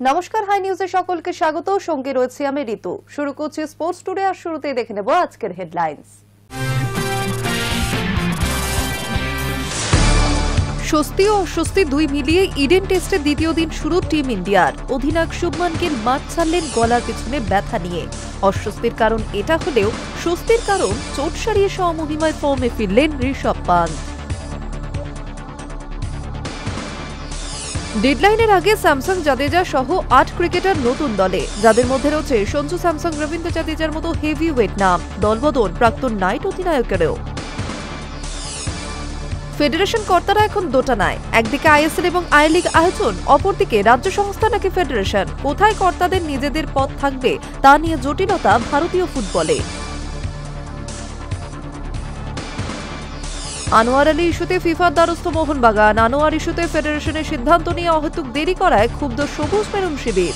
নমস্কার, হাই নিউজে সকলকে স্বাগত। সঙ্গে রয়েছে আমি ঋতু। শুরু করছি স্পোর্টস টুডে, আর শুরুতেই দেখে নেব আজকের হেডলাইন্স। স্বস্তি ও অস্বস্তি দুই মিলিয়ে ইডেন টেস্টের দ্বিতীয় দিন শুরু টিম ইন্ডিয়ার। অধিনায়ক শুভমান গিল মাঠ ছাড়লেন গলার পিছনে ব্যথা নিয়ে। অস্বস্তির কারণ এটা হলেও স্বস্তির কারণ চোট সারিয়ে সমহিমায় ফর্মে ফিরলেন ঋষভ পান্ত। ডেডলাইনের আগে স্যামসাং জাদেজা সহ ৮ ক্রিকেটার নতুন দলে, যাদের মধ্যে রয়েছে সঞ্জু স্যামসাং, রবীন্দ্র জাদেজার মতো হেভি ওয়েট নাম। দলবদল প্রাক্তন নাইট অধিনায়কেরও। ফেডারেশন কর্তারা এখন দোটানায়, একদিকে আইএসএল এবং আই লিগ আয়োজন, অপরদিকে রাজ্য সংস্থা নাকি ফেডারেশন। কোথায় কর্তাদের নিজেদের পথ থাকবে তা নিয়ে জটিলতা ভারতীয় ফুটবলে। আনোয়ার আলী ইস্যুতে ফিফার দ্বারস্থ মোহনবাগান। আনোয়ার ইস্যুতে ফেডারেশনের সিদ্ধান্ত নিয়ে অহেতুক দেরি করায় ক্ষুব্ধ সবুজ মেরুন শিবির।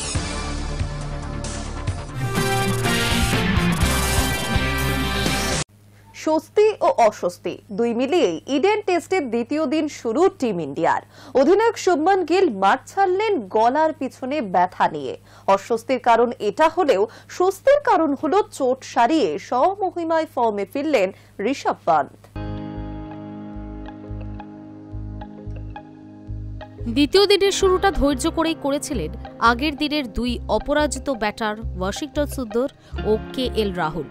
স্বস্তি ও অস্বস্তি দুই মিলিয়ে ইডেন টেস্টের দ্বিতীয় দিন শুরু টিম ইন্ডিয়ার। অধিনায়ক শুভমান গিল মাঠ ছাড়লেন গলার পিছনে ব্যথা নিয়ে। অস্বস্তির কারণ এটা হলেও স্বস্তির কারণ হলো চোট সারিয়ে স্বমহিমায় ফর্মে ফিরলেন ঋষভ পান্ত। দ্বিতীয় দিনের শুরুটা ধৈর্য করেই করেছিলেন আগের দিনের দুই অপরাজিত ব্যাটার ওয়াশিংটন সুন্দর ও KL রাহুল।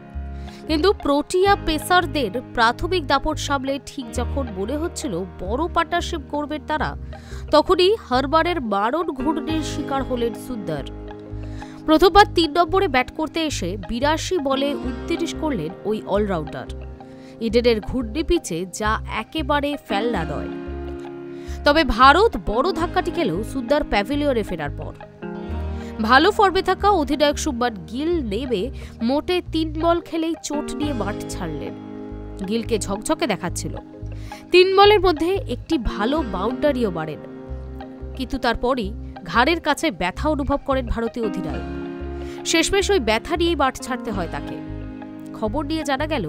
কিন্তু প্রোটিয়া পেসারদের প্রাথমিক দাপট সামলে ঠিক যখন মনে হচ্ছিল বড় পার্টনারশিপ করবেন তারা, তখনই হারবারের মারণ ঘূর্ণির শিকার হলেন সুন্দর। প্রথমবার ৩ নম্বরে ব্যাট করতে এসে ৮২ বলে ২৯ করলেন ওই অলরাউন্ডার। ইডেনের ঘূর্ণি পিচে যা একেবারে ফেলনা নয়। তবে ভারত বড় ধাক্কাটি খেল সুন্দর প্যাভিলিয়নে ফেরার পর। ভালো ফর্মে থাকা অধিনায়ক শুভমান গিল নেমে মোটে ৩ বল খেলেই চোট নিয়ে মাঠ ছাড়লেন। গিলকে ঝকঝকে দেখাচ্ছিল। ৩ বলের মধ্যে একটি ভালো বাউন্ডারিও মারেন, কিন্তু তারপরই ঘাড়ের কাছে ব্যথা অনুভব করেন ভারতীয় অধিনায়ক। শেষমেশ ওই ব্যথা নিয়েই মাঠ ছাড়তে হয় তাকে। খবর নিয়ে জানা গেল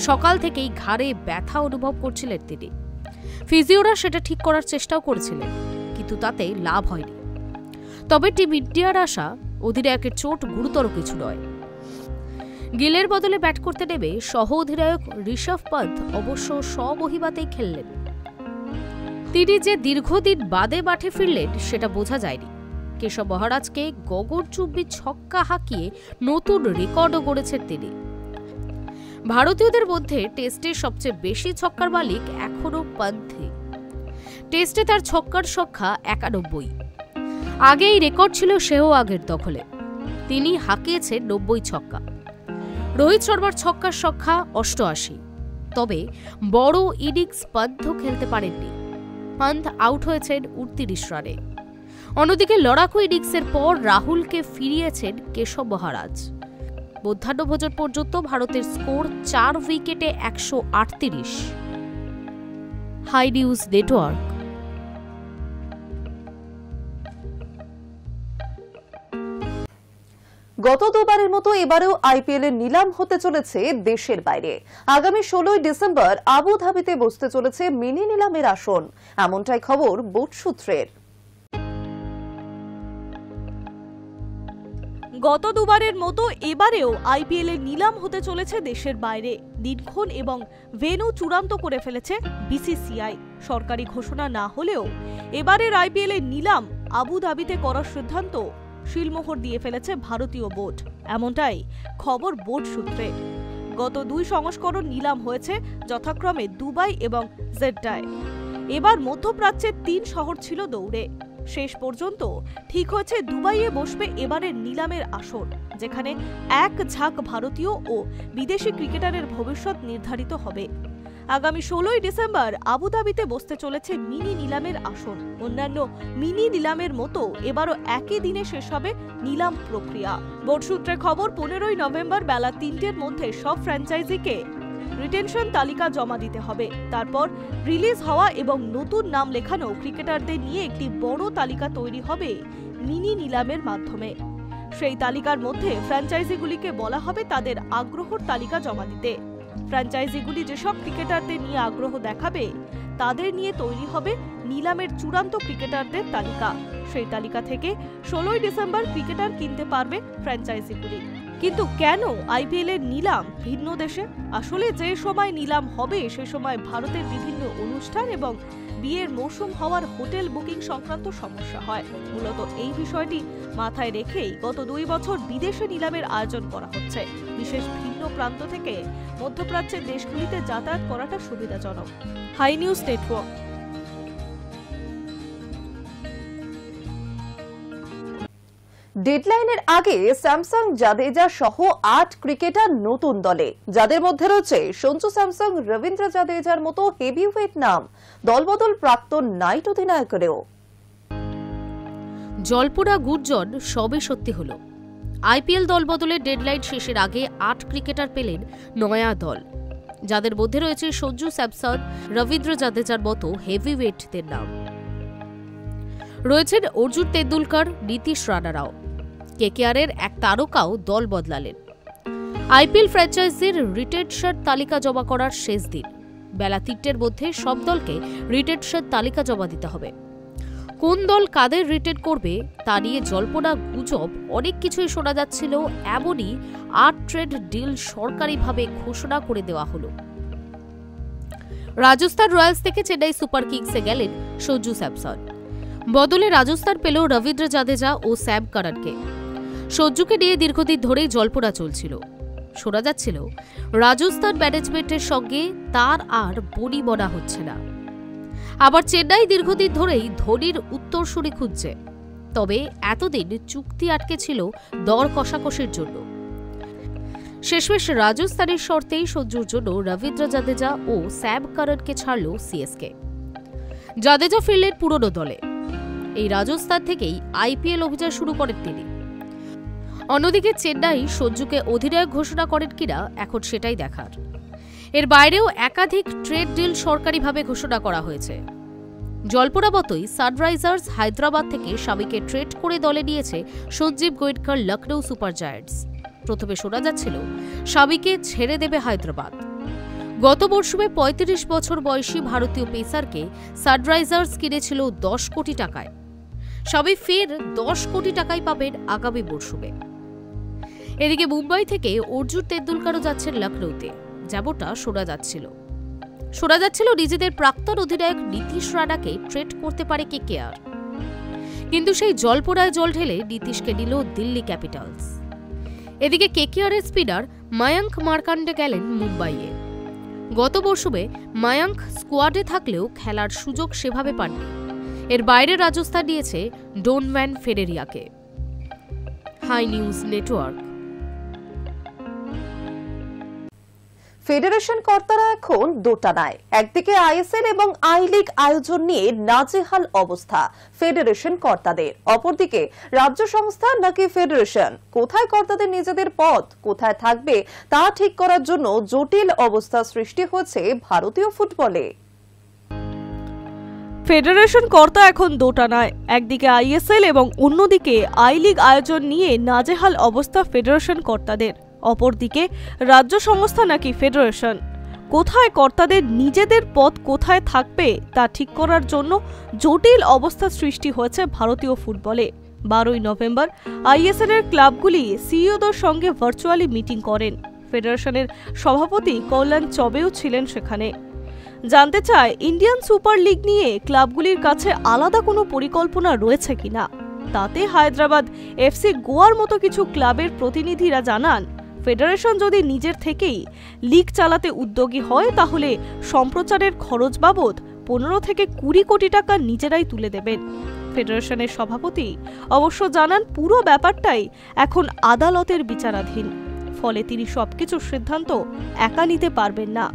সকাল থেকেই ঘাড়ে ব্যথা অনুভব করছিলেন তিনি। ফিজিওরা সেটা ঠিক করার চেষ্টাও করেছিলেন, কিন্তু তাতে লাভ হয়নি। তবে টিম ইন্ডিয়ার আশা অধিনায়কের চোট গুরুতর কিছু নয়। গিলের বদলে ব্যাট করতে নেমে সহ অধিনায়ক ঋষভ পান্ত অবশ্য স্বমহিমাতেই খেললেন। তিনি যে দীর্ঘদিন বাদে মাঠে ফিরলেন সেটা বোঝা যায়নি। কেশব মহারাজকে গগনচুম্বী ছক্কা হাঁকিয়ে নতুন রেকর্ডও গড়েছেন তিনি। ভারতীয়দের মধ্যে টেস্টে সবচেয়ে বেশি ছক্কার মালিক এখনো পান্থি। টেস্টে তার ছক্কার সংখ্যা ৯১। আগে এই রেকর্ড ছিল সেহওয়াগের দখলে। তিনি হাঁকিয়েছেন ৯০ ছক্কা। রোহিত শর্মার ছক্কার সংখ্যা ৮৮। তবে বড় ইনিংস পান্ত খেলতে পারেননি। পান্ত আউট হয়েছেন ৩৯ রানে। অন্যদিকে লড়াকু ইনিংসের পর রাহুলকে ফিরিয়েছেন কেশব মহারাজ। মধ্যাহ্নভোজন পর্যন্ত ভারতের স্কোর ৪ উইকেটে ১৩৮। High news network. গত দুবারের মতো এবারেও আইপিএল এর নিলাম হতে চলেছে দেশের বাইরে। আগামী ১৬ ডিসেম্বর আবুধাবিতে বসতে চলেছে মিনি নিলামের আসন, এমনটাই খবর বোর্ড সূত্রের। গত দুবারের মতো এবারেও আইপিএল এর নিলাম হতে চলেছে দেশের বাইরে। দিনক্ষণ এবং ভেন্যু চূড়ান্ত করে ফেলেছে বিসিসিআই। সরকারি ঘোষণা না হলেও এবারের আইপিএল এর নিলাম আবুধাবিতে করার সিদ্ধান্ত শিলমোহর দিয়ে ফেলেছে ভারতীয় বোর্ড, এমনটাই খবর বোর্ড সূত্রে। গত ২ সংস্করণ নিলাম হয়েছে যথাক্রমে দুবাই এবং জেদ্দায়। এবার মধ্যপ্রাচ্যের ৩ শহর ছিল দৌড়ে। শেষ পর্যন্ত ঠিক হয়েছে দুবাইয়ে বসবে এবারের নিলামের আসর, যেখানে এক ঝাঁক ভারতীয় ও বিদেশি ক্রিকেটারের ভবিষ্যৎ নির্ধারিত হবে। আগামী ১৬ ডিসেম্বর আবুধাবিতে বসতে চলেছে মিনি নিলামের আসর। অন্যান্য মিনি নিলামের মতো এবারও একই দিনে শেষ হবে নিলাম প্রক্রিয়া। বোর্ড সূত্রে খবর, ১৫ নভেম্বর বেলা ৩টের মধ্যে সব ফ্র্যাঞ্চাইজিকে রিটেনশন তালিকা জমা দিতে হবে। তারপর রিলিজ হওয়া এবং নতুন নাম লেখানো ক্রিকেটারদের নিয়ে একটি বড় তালিকা তৈরি হবে মিনি নিলামের মাধ্যমে। সেই তালিকার মধ্যে ফ্র্যাঞ্চাইজিগুলিকে বলা হবে তাদের আগ্রহের তালিকা জমা দিতে। ফ্র্যাঞ্চাইজিগুলি যেসব ক্রিকেটারদের নিয়ে আগ্রহ দেখাবে তাদের নিয়ে তৈরি হবে নিলামের চূড়ান্ত ক্রিকেটারদের তালিকা। সেই তালিকা থেকে 16ই ডিসেম্বর ক্রিকেটার কিনতে পারবে ফ্র্যাঞ্চাইজিগুলি। কিন্তু কেন আইপিএল এর নিলাম ভিন্ন দেশে? আসলে যে সময় নিলাম হবে সে সময় ভারতের বিভিন্ন অনুষ্ঠান এবং বিয়ের মৌসুম হওয়ার হোটেল বুকিং সংক্রান্ত সমস্যা হয়। মূলত এই বিষয়টি মাথায় রেখেই গত 2 বছর বিদেশে নিলামের আয়োজন করা হচ্ছে। বিশেষ ভিন্ন প্রান্ত থেকে মধ্যপ্রাচ্যের দেশগুলিতে যাতায়াত করাটা সুবিধাজনক। High news network. ডেডলাইনের আগে স্যামসাং, জাদেজা সহ 8 ক্রিকেটার নতুন দলে, যাদের মধ্যে রয়েছে সঞ্জু স্যামসং, রবীন্দ্র জাদেজার মতো হেভিওয়েট নাম। দলবদল প্রাক্তন নাইট অধিনায়কেরও। জল্পনা গুঞ্জন সবই সত্যি হলো। আইপিএল দলবদলের ডেডলাইন শেষের আগে 8 ক্রিকেটার পেলেন নয়া দল, যাদের মধ্যে রয়েছে সঞ্জু স্যামসন, রবীন্দ্র জাদেজার মতো হেভিওয়েটদের নাম। রয়েছেন অর্জুন তেন্ডুলকর, নীতিশ রানারাও। কেকেআরের এক তারকাও দল বদলালেন। আইপিএল ফ্র্যাঞ্চাইজির রিটেনশন তালিকা জমা করার শেষ দিন। বেলা 3টের মধ্যে সব দলকে রিটেনশন তালিকা জমা দিতে হবে। কোন দল কাদের রিটেন করবে তা নিয়ে জল্পনা গুজব অনেক কিছুই শোনা যাচ্ছিল। এমনই 8 ট্রেড ডিল সরকারিভাবে ঘোষণা করে দেওয়া হলো। রাজস্থান রয়্যালস থেকে চেন্নাই সুপার কিংসে গেলেন সঞ্জু স্যামসন। বদলে রাজস্থান পেল রবীন্দ্র জাদেজা ও স্যাম কারানকে। সঞ্জুকে নিয়ে দীর্ঘদিন ধরেই জল্পনা চলছিল। শোনা যাচ্ছিল রাজস্থান ম্যানেজমেন্টের সঙ্গে তার আর বনিবনা হচ্ছে না। আবার চেন্নাই দীর্ঘদিন ধরেই ধোনির উত্তরসূরি খুঁজছে। তবে এতদিন চুক্তি আটকে ছিল দর কষাকষির জন্য। শেষমেশ রাজস্থানের শর্তেই সঞ্জুর জন্য রবীন্দ্র জাদেজা ও স্যাম কারানকে ছাড়ল সিএসকে। জাদেজা ফিরলেন পুরনো দলে। এই রাজস্থান থেকেই আইপিএল অভিযান শুরু করেন তিনি। অন্যদিকে চেন্নাই সঞ্জুকে অধিনায়ক ঘোষণা করেন কিনা এখন সেটাই দেখার। এর বাইরেও একাধিক ট্রেড ডিল সরকারিভাবে ঘোষণা করা হয়েছে। জল্পনা মতোই সানরাইজার্স হায়দ্রাবাদ থেকে স্বামীকে ট্রেড করে দলে নিয়েছে সঞ্জীব গোয়েঙ্কর লখনৌ সুপার জায়ান্টস। প্রথমে শোনা যাচ্ছিল স্বামীকে ছেড়ে দেবে হায়দ্রাবাদ। গত মরশুমে 35 বছর বয়সী ভারতীয় পেসারকে সানরাইজার্স কিনেছিল 10 কোটি টাকায়। স্বামী ফের 10 কোটি টাকায় পাবেন আগামী মরশুমে। এদিকে মুম্বাই থেকে অর্জুন তেন্ডুলকরও যাচ্ছেন লখনৌতে, যেমনটা শোনা যাচ্ছিল নিজেদের প্রাক্তন অধিনায়ক নীতিশ রানাকে ট্রেড করতে পারে কেকেআর। কিন্তু সেই জল্পনায় জল ঢেলে নীতিশকে নিল দিল্লি ক্যাপিটালস। এদিকে কেকেআরের স্পিনার মায়াঙ্ক মার্কান্ডে গেলেন মুম্বাইয়ে। গত মরশুমে মায়াঙ্ক স্কোয়াডে থাকলেও খেলার সুযোগ সেভাবে পাননি। এর বাইরে রাজস্থান নিয়েছে ডোনম্যান ফেডেরিয়াকে। Hi news Network. ফেডারেশন কর্তারা এখন দোটানায়। একদিকে আইএসএল এবং আই লিগ আয়োজন নিয়ে নাজেহাল অবস্থা ফেডারেশন কর্তাদের, অপরদিকে রাজ্য সংস্থা নাকি ফেডারেশন, কোথায় কর্তাদের নিজেদের পদ কোথায় থাকবে তা ঠিক করার জন্য জটিল অবস্থা সৃষ্টি হয়েছে ভারতীয় ফুটবলে। ফেডারেশন কর্তা এখন দোটানায়। একদিকে আইএসএল এবং অন্যদিকে আই লিগ আয়োজন নিয়ে নাজেহাল অবস্থা ফেডারেশন কর্তাদের, অপরদিকে রাজ্য সংস্থা নাকি ফেডারেশন, কোথায় কর্তাদের নিজেদের পদ কোথায় থাকবে তা ঠিক করার জন্য জটিল অবস্থা সৃষ্টি হয়েছে ভারতীয় ফুটবলে। 12ই নভেম্বর আইএসএল এর ক্লাবগুলি সিইওদের সঙ্গে ভার্চুয়ালি মিটিং করেন। ফেডারেশনের সভাপতি কল্যাণ চবেও ছিলেন সেখানে। জানতে চায় ইন্ডিয়ান সুপার লিগ নিয়ে ক্লাবগুলির কাছে আলাদা কোনো পরিকল্পনা রয়েছে কিনা। তাতে হায়দ্রাবাদ এফসি গোয়ার মতো কিছু ক্লাবের প্রতিনিধিরা জানান, ফেডারেশন যদি নিজের থেকেই লিগ চালাতে উদ্যোগী হয় তাহলে সম্প্রচারের খরচ বাবদ 15 থেকে 20 কোটি টাকা নিজেরাই তুলে দেবেন। ফেডারেশনের সভাপতি অবশ্য জানান পুরো ব্যাপারটাই এখন আদালতের বিচারাধীন, ফলে তিনি সবকিছু সিদ্ধান্ত একা নিতে পারবেন না।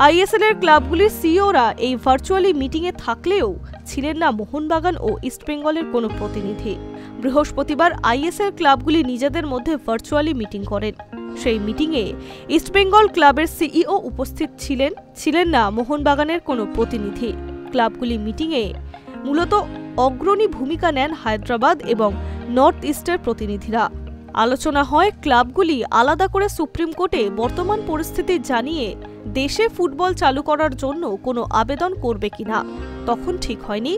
আইএসএল এর ক্লাবগুলির সিইওরা এই ভার্চুয়ালি মিটিংয়ে থাকলেও ছিলেন না মোহনবাগান ও ইস্টবেঙ্গলের কোনো প্রতিনিধি। বৃহস্পতিবার আইএসএল ক্লাবগুলি নিজেদের মধ্যে ভার্চুয়ালি মিটিং করেন। সেই মিটিংয়ে ইস্টবেঙ্গল ক্লাবের সিইও উপস্থিত ছিলেন না মোহনবাগানের কোনো প্রতিনিধি। ক্লাবগুলি মিটিংয়ে মূলত অগ্রণী ভূমিকা নেন হায়দ্রাবাদ এবং নর্থ ইস্টের প্রতিনিধিরা। আলোচনা হয় ক্লাবগুলি আলাদা করে সুপ্রিম কোর্টে বর্তমান পরিস্থিতি জানিয়ে দেশে ফুটবল চালু করার জন্য কোনো আবেদন করবে কিনা। তখন ঠিক হয়নি,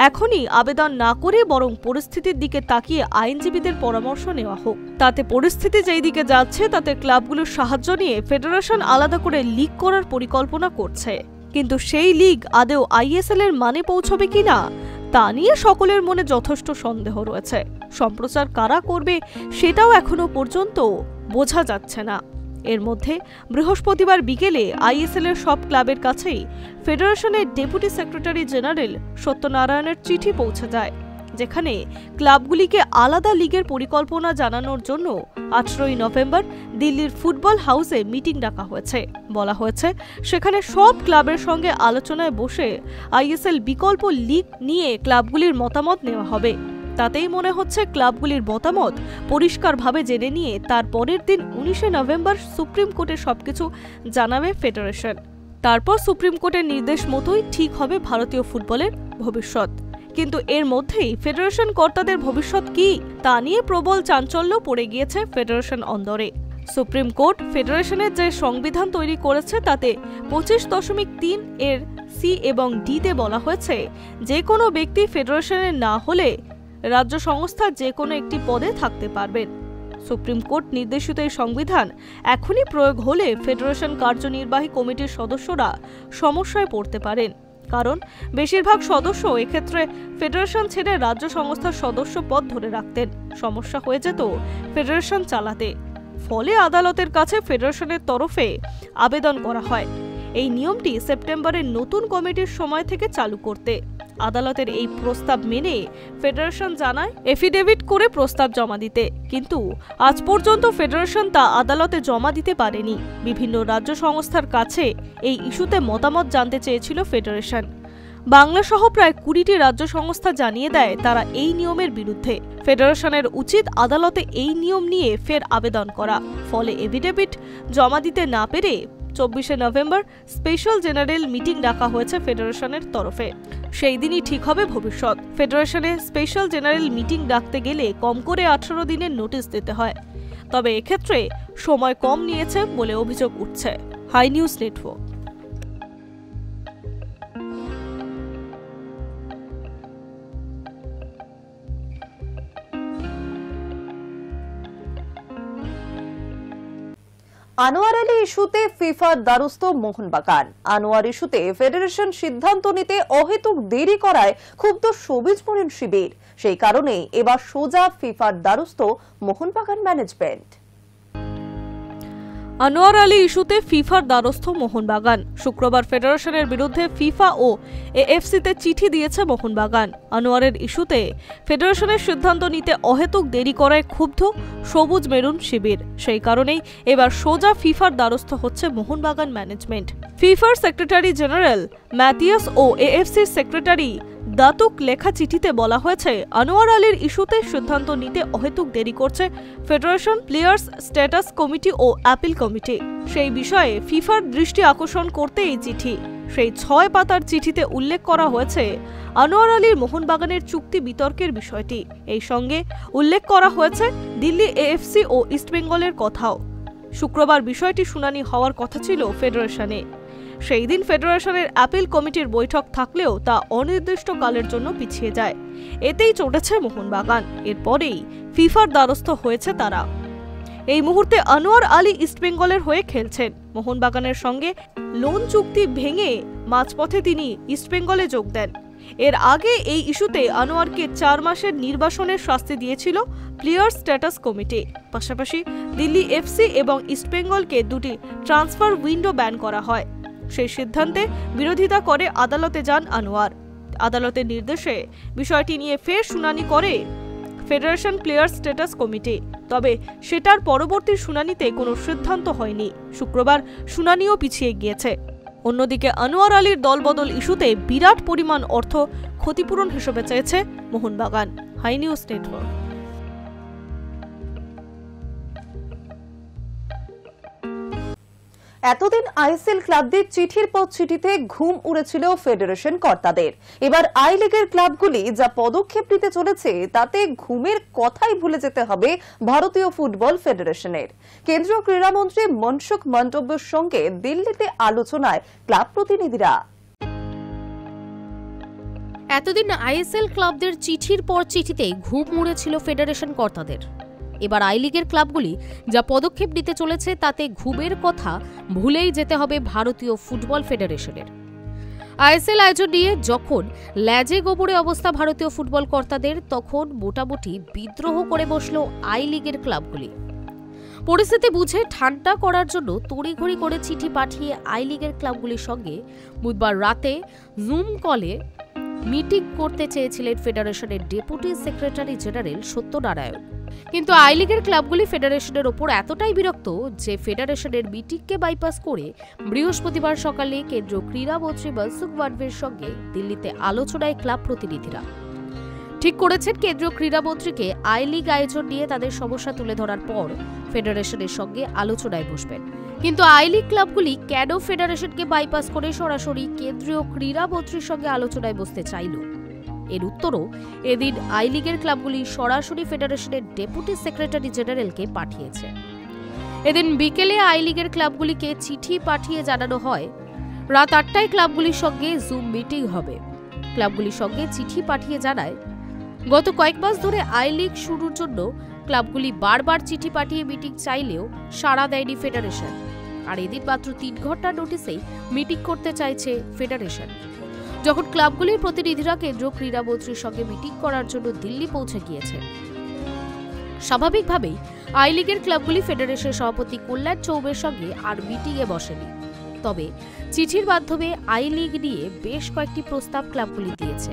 এখনই আবেদন না করে বরং পরিস্থিতির দিকে তাকিয়ে আইনজীবীদের পরামর্শ নেওয়া হোক। তাতে পরিস্থিতি যেই দিকে যাচ্ছে তাতে ক্লাবগুলোর সাহায্য নিয়ে ফেডারেশন আলাদা করে লিগ করার পরিকল্পনা করছে, কিন্তু সেই লিগ আদৌ আইএসএল এর মানে পৌঁছবে কিনা তা নিয়ে সকলের মনে যথেষ্ট সন্দেহ রয়েছে। সম্প্রচার কারা করবে সেটাও এখনো পর্যন্ত বোঝা যাচ্ছে না। এর মধ্যে বৃহস্পতিবার বিকেলে আইএসএল এর সব ক্লাবের কাছেই ফেডারেশনের ডেপুটি সেক্রেটারি জেনারেল সত্যনারায়ণের চিঠি পৌঁছে যায়, যেখানে ক্লাবগুলিকে আলাদা লিগের পরিকল্পনা জানানোর জন্য 18 নভেম্বর দিল্লির ফুটবল হাউসে মিটিং ডাকা হয়েছে। বলা হয়েছে সেখানে সব ক্লাবের সঙ্গে আলোচনায় বসে আইএসএল বিকল্প লিগ নিয়ে ক্লাবগুলির মতামত নেওয়া হবে। তাতেই মনে হচ্ছে ক্লাবগুলির মতামত পরিষ্কারভাবে জেনে নিয়ে তার পরের দিন 19 নভেম্বর সুপ্রিম কোর্টে সবকিছু জানাবে ফেডারেশন। তারপর সুপ্রিম কোর্টের নির্দেশ মতোই ঠিক হবে ভারতীয় ফুটবলের ভবিষ্যৎ। কিন্তু এর মধ্যেই ফেডারেশন কর্তাদের ভবিষ্যৎ কি তা নিয়ে প্রবল চাঞ্চল্য পড়ে গিয়েছে ফেডারেশন অন্দরে। সুপ্রিম কোর্ট ফেডারেশনের যে সংবিধান তৈরি করেছে তাতে 25.3 এর সি এবং ডিতে বলা হয়েছে যে কোনো ব্যক্তি ফেডারেশনের না হলে রাজ্য সংস্থার যে কোনো একটি পদে থাকতে পারবেন। সুপ্রিম কোর্ট নির্দেশিত এই সংবিধান এখনই প্রয়োগ হলে ফেডারেশন কার্যনির্বাহী কমিটির সদস্যরা সমস্যায় পড়তে পারেন, কারণ বেশিরভাগ সদস্য এক্ষেত্রে ফেডারেশন ছেড়ে রাজ্য সংস্থার সদস্য পদ ধরে রাখতেন। সমস্যা হয়ে যেত ফেডারেশন চালাতে। ফলে আদালতের কাছে ফেডারেশনের তরফে আবেদন করা হয় এই নিয়মটি সেপ্টেম্বরের নতুন কমিটির সময় থেকে চালু করতে। আদালতের এই প্রস্তাব মেনে ফেডারেশন জানায় এফিডেভিট করে প্রস্তাব জমা দিতে, কিন্তু আজ পর্যন্ত ফেডারেশন তা আদালতে জমা দিতে পারেনি। বিভিন্ন রাজ্য সংস্থার কাছে এই ইস্যুতে মতামত জানতে চেয়েছিল ফেডারেশন। বাংলা সহ প্রায় 20টি রাজ্য সংস্থা জানিয়ে দেয় তারা এই নিয়মের বিরুদ্ধে। ফেডারেশনের উচিত আদালতে এই নিয়ম নিয়ে ফের আবেদন করা। ফলে এফিডেভিট জমা দিতে না পেরে 24 নভেম্বর স্পেশাল জেনারেল মিটিং ডাকা হয়েছে ফেডারেশনের তরফে। সেই দিনই ঠিক হবে ভবিষ্যৎ। ফেডারেশনে স্পেশাল জেনারেল মিটিং ডাকতে গেলে কম করে 18 দিনের নোটিশ দিতে হয়, তবে এক্ষেত্রে সময় কম নিয়েছে বলে অভিযোগ উঠছে। High news network. Anwar Ali ইস্যুতে ফিফার দ্বারস্থ মোহনবাগান। আনোয়ার ইস্যুতে ফেডারেশন সিদ্ধান্ত নিতে অহেতুক দেরি করায় ক্ষুব্ধ সবুজ মরিন শিবির। সেই কারণে এবার সোজা ফিফার দ্বারস্থ মোহনবাগান ম্যানেজমেন্ট। আনোয়ার আলী ইস্যুতে ফিফার দ্বারস্থ মোহনবাগান। শুক্রবার ফেডারেশনের বিরুদ্ধে ফিফা ও এএফসিতে চিঠি দিয়েছে মোহনবাগান। আনোয়ারের ইস্যুতে ফেডারেশনের সিদ্ধান্ত নিতে অহেতুক দেরি করায় ক্ষুব্ধ সবুজ মেরুন শিবির। সেই কারণেই এবার সোজা ফিফার দ্বারস্থ হচ্ছে মোহনবাগান ম্যানেজমেন্ট। ফিফার সেক্রেটারি জেনারেল ম্যাথিয়াস ও এএফসির সেক্রেটারি দাতুক লেখা চিঠিতে বলা হয়েছে আনোয়ার আলীর ইস্যুতে সিদ্ধান্ত নিতে অহেতুক দেরি করছে ফেডারেশন, প্লেয়ার্স স্ট্যাটাস কমিটি ও অ্যাপিল কমিটি। সেই বিষয়ে ফিফার দৃষ্টি আকর্ষণ করতে এই চিঠি। সেই 6 পাতার চিঠিতে উল্লেখ করা হয়েছে আনোয়ার আলীর মোহনবাগানের চুক্তি বিতর্কের বিষয়টি। এই সঙ্গে উল্লেখ করা হয়েছে দিল্লি এএফসি ও ইস্টবেঙ্গলের কথাও। শুক্রবার বিষয়টি শুনানি হওয়ার কথা ছিল ফেডারেশনে। সেই দিন ফেডারেশনের অ্যাপিল কমিটির বৈঠক থাকলেও তা অনির্দিষ্টকালের জন্য পিছিয়ে যায়। এতেই চটেছে মোহনবাগান। এরপরেই ফিফার দ্বারস্থ হয়েছে তারা। এই মুহূর্তে আনোয়ার আলী ইস্টবেঙ্গলের হয়ে খেলছেন। মোহনবাগানের সঙ্গে লোন চুক্তি ভেঙে মাঝপথে তিনি ইস্টবেঙ্গলে যোগ দেন। এর আগে এই ইস্যুতে আনোয়ারকে 4 মাসের নির্বাসনের শাস্তি দিয়েছিল প্লেয়ার স্ট্যাটাস কমিটি। পাশাপাশি দিল্লি এফসি এবং ইস্টবেঙ্গলকে 2টি ট্রান্সফার উইন্ডো ব্যান করা হয়। সেই সিদ্ধান্তে বিরোধিতা করে আদালতে যান আনোয়ার। আদালতের নির্দেশে বিষয়টি নিয়ে ফের শুনানি করে ফেডারেশন প্লেয়ার স্ট্যাটাস কমিটি। তবে সেটার পরবর্তী শুনানিতে কোনো সিদ্ধান্ত হয়নি। শুক্রবার শুনানিও পিছিয়ে গিয়েছে। অন্যদিকে আনোয়ার আলীর দলবদল ইস্যুতে বিরাট পরিমাণ অর্থ ক্ষতিপূরণ হিসেবে চেয়েছে মোহনবাগান। Hi news Network. এতদিন আইএসএল ক্লাবদের চিঠির পর চিঠিতে ঘুম উড়েছিল ফেডারেশন কর্তাদের। এবার আই লিগের ক্লাবগুলি যা পদক্ষেপ নিতে চলেছে তাতে ঘুমের কথাই ভুলে যেতে হবে ভারতীয় ফুটবল ফেডারেশনের। কেন্দ্রীয় ক্রীড়ামন্ত্রী মনসুখ মান্ডব্যের সঙ্গে দিল্লিতে আলোচনায় ক্লাব প্রতিনিধিরা। এতদিন আইএসএল ক্লাবদের চিঠির পর চিঠিতে ঘুম উড়েছিল ফেডারেশন কর্তাদের। এবার আই লিগের ক্লাবগুলি যা পদক্ষেপ নিতে চলেছে তাতে ঘুমের কথা ভুলেই যেতে হবে ভারতীয় ফুটবল ফেডারেশনের। আইএসএল আয়োজন নিয়ে যখন ল্যাজে গোবরে অবস্থা ভারতীয় ফুটবল কর্তাদের, তখন মোটামুটি বিদ্রোহ করে বসল আই লিগের ক্লাবগুলি। পরিস্থিতি বুঝে ঠান্ডা করার জন্য তড়িঘড়ি করে চিঠি পাঠিয়ে আই লিগের ক্লাবগুলির সঙ্গে বুধবার রাতে জুম কলে মিটিং করতে চেয়েছিলেন ফেডারেশনের ডেপুটি সেক্রেটারি জেনারেল সত্যনারায়ণ। কিন্তু আই লিগের ক্লাবগুলি ফেডারেশনের ওপর এতটাই বিরক্ত যে ফেডারেশনের মিটিংকে বাইপাস করে বৃহস্পতিবার সকালে কেন্দ্রীয় ক্রীড়ামন্ত্রী মনসুখ মান্ডভিয়ার সঙ্গে দিল্লিতে আলোচনায় ক্লাব প্রতিনিধিরা। ঠিক করেছেন কেন্দ্রীয় ক্রীড়ামন্ত্রীকে আই লিগ আয়োজন নিয়ে তাদের সমস্যা তুলে ধরার পর ফেডারেশনের সঙ্গে আলোচনায় বসবেন। কিন্তু আই লিগ ক্লাবগুলি কেন ফেডারেশনকে বাইপাস করে সরাসরি কেন্দ্রীয় ক্রীড়ামন্ত্রীর সঙ্গে আলোচনায় বসতে চাইল? এর উত্তরও এদিন আই লিগের ক্লাবগুলি সরাসরি ফেডারেশনের ডেপুটি সেক্রেটারি জেনারেলকে পাঠিয়েছে। এদিন বিকেলে আই লিগের ক্লাবগুলিকে চিঠি পাঠিয়ে জানানো হয় রাত 8টায় ক্লাবগুলির সঙ্গে জুম মিটিং হবে। ক্লাবগুলির সঙ্গে চিঠি পাঠিয়ে জানায় গত কয়েক মাস ধরে আই লিগ শুরুর জন্য ক্লাবগুলি বারবার চিঠি পাঠিয়ে মিটিং চাইলেও সাড়া দেয়নি ফেডারেশন। আর এদিন মাত্র 3 ঘন্টার নোটিসেই মিটিং করতে চাইছে ফেডারেশন। যখন ক্লাবগুলির প্রতিনিধিরা কেন্দ্রীয় ক্রীড়ামন্ত্রীর সঙ্গে মিটিং করার জন্য দিল্লি পৌঁছে গিয়েছে, স্বাভাবিকভাবেই আই লিগের ক্লাবগুলি ফেডারেশনের সভাপতি কল্যাণ চৌবের সঙ্গে আর মিটিংয়ে বসেনি। তবে চিঠির মাধ্যমে আই লিগ নিয়ে বেশ কয়েকটি প্রস্তাব ক্লাবগুলি দিয়েছে।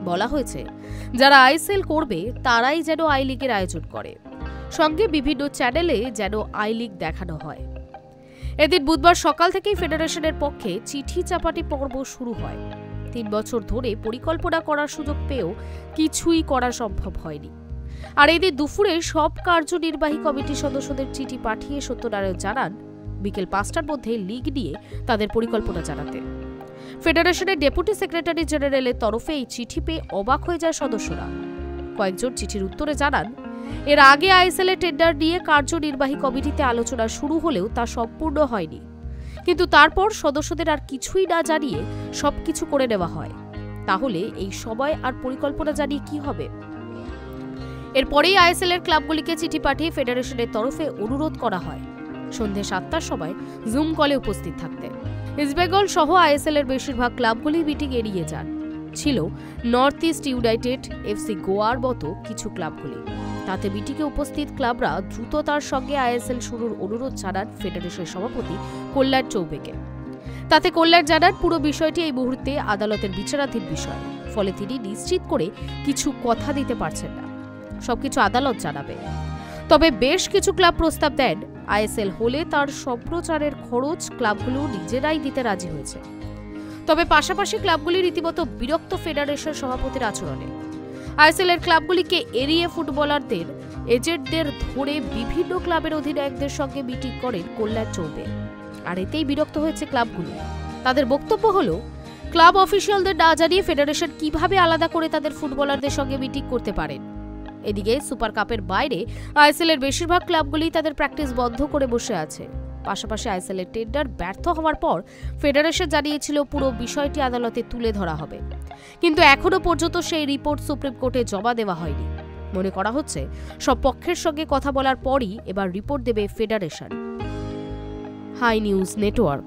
বলা হয়েছে যারা আইএসএল করবে তারাই যেন আই লিগের আয়োজন করে, সঙ্গে বিভিন্ন চ্যানেলে যেন আই লিগ দেখানো হয়। এদিন বুধবার সকাল থেকেই ফেডারেশনের পক্ষে চিঠি চাপাটি পর্ব শুরু হয়। 3 বছর ধরে পরিকল্পনা করার সুযোগ পেয়েও কিছুই করা সম্ভব হয়নি। আর এদিন দুপুরে সব কার্যনির্বাহী কমিটির সদস্যদের চিঠি পাঠিয়ে সত্যনারায়ণ জানান বিকেল 5টার মধ্যে লিগ নিয়ে তাদের পরিকল্পনা জানাতে। ফেডারেশনের ডেপুটি সেক্রেটারি জেনারেলের তরফে এই চিঠি পেয়ে অবাক হয়ে যায় সদস্যরা। কয়েকজন চিঠির উত্তরে জানান এর আগে আইএসএল এর টেন্ডার নিয়ে কার্যনির্বাহী কমিটিতে আলোচনা শুরু হলেও তা সম্পূর্ণ হয়নি, কিন্তু তারপর সদস্যদের আর কিছুই না জানিয়ে সবকিছু করে নেওয়া হয়। তাহলে এই সময় আর পরিকল্পনা জানিয়ে কি হবে? এরপরেই আইএসএল এর ক্লাবগুলিকে চিঠি পাঠিয়ে ফেডারেশনের তরফে অনুরোধ করা হয় সন্ধ্যে 7টার সময় জুম কলে উপস্থিত থাকতে। ইস্টবেঙ্গল সহ আইএসএল এর বেশিরভাগ ক্লাবগুলি মিটিং এড়িয়ে যান। ছিল নর্থ ইস্ট ইউনাইটেড, এফসি গোয়ার মতো কিছু ক্লাবগুলি। তাতে মিটিংয়ে উপস্থিত ক্লাবরা দ্রুততার সঙ্গে আইএসএল শুরুর অনুরোধ জানান ফেডারেশনের সভাপতি কল্যাণ চৌবেকে। তাতে কল্যাণ জানান পুরো বিষয়টি এই মুহূর্তে আদালতের বিচারাধীন বিষয়, ফলে তিনি নিশ্চিত করে কিছু কথা দিতে পারছেন না। সবকিছু আদালত জানাবে। তবে বেশ কিছু ক্লাব প্রস্তাব দেন আইএসএল হলে তার সম্প্রচারের খরচ ক্লাবগুলো নিজেরাই দিতে রাজি হয়েছে। তবে পাশাপাশি ক্লাবগুলি রীতিমতো বিরক্ত ফেডারেশন সভাপতির আচরণে। আইএসএল এর ক্লাবগুলিকে এড়িয়ে ফুটবলারদের এজেন্টদের ধরে বিভিন্ন ক্লাবের অধিনায়কদের সঙ্গে মিটিং করেন কল্যাণ চৌবে। আর এতেই বিরক্ত হয়েছে ক্লাবগুলি। তাদের বক্তব্য হলো ক্লাব অফিসিয়ালদের না জানিয়ে ফেডারেশন কিভাবে আলাদা করে তাদের ফুটবলারদের সঙ্গে মিটিং করতে পারেন। এদিকে সুপার কাপের বাইরে আইএসএল এর বেশিরভাগ ক্লাবগুলি তাদের প্র্যাকটিস বন্ধ করে বসে আছে। পাশাপাশি আইএসএল এর টেন্ডার ব্যর্থ হওয়ার পর ফেডারেশন জানিয়েছিল পুরো বিষয়টি আদালতে তুলে ধরা হবে, কিন্তু এখনো পর্যন্ত সেই রিপোর্ট সুপ্রিম কোর্টে জমা দেওয়া হয়নি। মনে করা হচ্ছে সব পক্ষের সঙ্গে কথা বলার পরই এবার রিপোর্ট দেবে federation. High news network.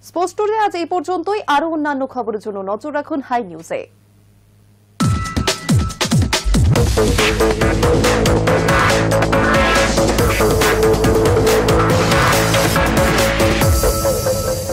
Sports today আজ এই পর্যন্তই। আরো অন্যান্য খবরের জন্য নজর রাখুন হাই নিউজে।